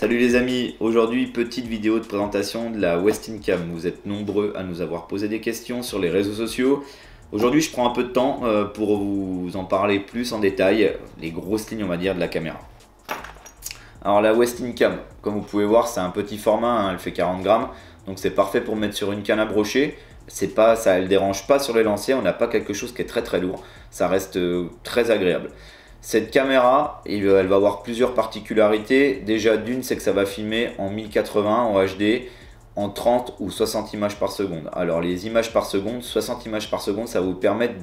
Salut les amis, aujourd'hui petite vidéo de présentation de la Westin Cam. Vous êtes nombreux à nous avoir posé des questions sur les réseaux sociaux. Aujourd'hui je prends un peu de temps pour vous en parler plus en détail, les grosses lignes on va dire de la caméra. Alors la Westin Cam, comme vous pouvez voir c'est un petit format, hein, elle fait 40 grammes, donc c'est parfait pour mettre sur une canne à brocher. Elle ne dérange pas sur les lanciers, on n'a pas quelque chose qui est très lourd, ça reste très agréable. Cette caméra, elle va avoir plusieurs particularités. Déjà d'une, c'est que ça va filmer en 1080 en HD, en 30 ou 60 images par seconde. Alors les images par seconde, 60 images par seconde, ça va vous permettre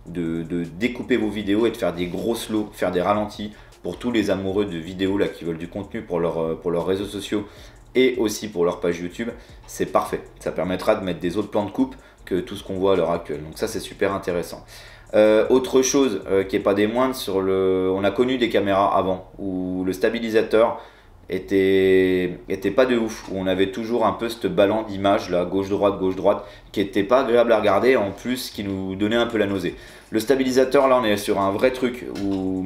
de découper vos vidéos et de faire des gros slows, faire des ralentis pour tous les amoureux de vidéos là, qui veulent du contenu pour leurs réseaux sociaux et aussi pour leur page YouTube. C'est parfait, ça permettra de mettre des autres plans de coupe que tout ce qu'on voit à l'heure actuelle. Donc ça c'est super intéressant. Autre chose qui n'est pas des moindres, on a connu des caméras avant où le stabilisateur était pas de ouf, où on avait toujours un peu ce ballon d'image là, gauche-droite, qui était pas agréable à regarder, en plus qui nous donnait un peu la nausée. Le stabilisateur là on est sur un vrai truc où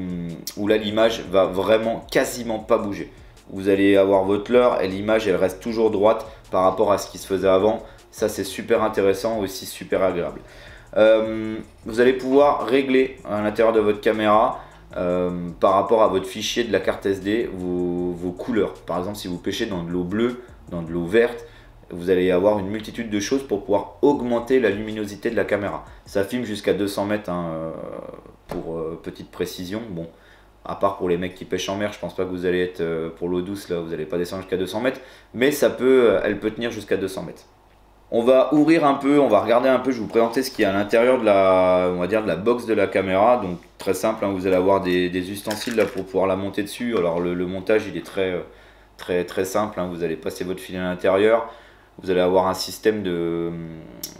là l'image va vraiment quasiment pas bouger. Vous allez avoir votre leurre et l'image elle reste toujours droite par rapport à ce qui se faisait avant. Ça c'est super intéressant, aussi super agréable. Vous allez pouvoir régler à l'intérieur de votre caméra par rapport à votre fichier de la carte SD vos couleurs. Par exemple si vous pêchez dans de l'eau bleue, dans de l'eau verte, vous allez avoir une multitude de choses pour pouvoir augmenter la luminosité de la caméra. Ça filme jusqu'à 200 mètres hein, pour petite précision. Bon, à part pour les mecs qui pêchent en mer, je pense pas que vous allez être pour l'eau douce là, vous n'allez pas descendre jusqu'à 200 mètres, mais elle peut tenir jusqu'à 200 mètres. On va ouvrir un peu, on va regarder un peu, je vais vous présenter ce qu'il y a à l'intérieur de la box de la caméra. Donc très simple, hein, vous allez avoir des ustensiles là pour pouvoir la monter dessus. Alors le montage il est très simple, hein, vous allez passer votre fil à l'intérieur. Vous allez avoir un système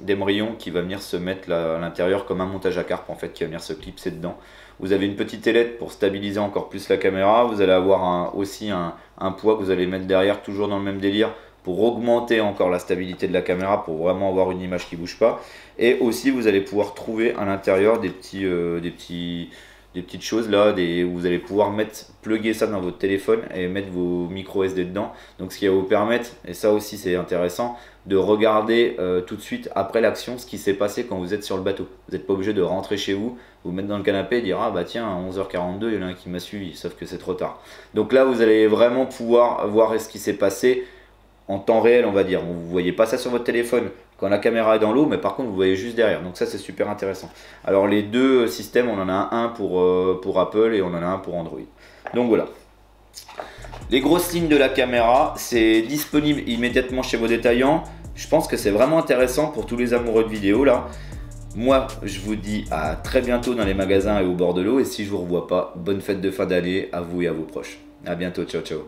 d'émerillon qui va venir se mettre là, à l'intérieur comme un montage à carpe en fait, qui va venir se clipser dedans. Vous avez une petite ailette pour stabiliser encore plus la caméra. Vous allez avoir aussi un poids que vous allez mettre derrière, toujours dans le même délire, pour augmenter encore la stabilité de la caméra, pour vraiment avoir une image qui ne bouge pas. Et aussi vous allez pouvoir trouver à l'intérieur des petites choses là, où vous allez pouvoir plugger ça dans votre téléphone et mettre vos micro SD dedans. Donc ce qui va vous permettre, et ça aussi c'est intéressant, de regarder tout de suite après l'action ce qui s'est passé quand vous êtes sur le bateau. Vous n'êtes pas obligé de rentrer chez vous, vous mettre dans le canapé et dire ah bah tiens à 11h42 il y en a un qui m'a suivi, sauf que c'est trop tard. Donc là vous allez vraiment pouvoir voir ce qui s'est passé en temps réel on va dire. Vous ne voyez pas ça sur votre téléphone quand la caméra est dans l'eau, mais par contre vous voyez juste derrière, donc ça c'est super intéressant. Alors les deux systèmes, on en a un pour Apple et on en a un pour Android. Donc voilà. Les grosses lignes de la caméra, c'est disponible immédiatement chez vos détaillants. Je pense que c'est vraiment intéressant pour tous les amoureux de vidéo là. Moi je vous dis à très bientôt dans les magasins et au bord de l'eau, et si je ne vous revois pas, bonne fête de fin d'année à vous et à vos proches. A bientôt, ciao ciao.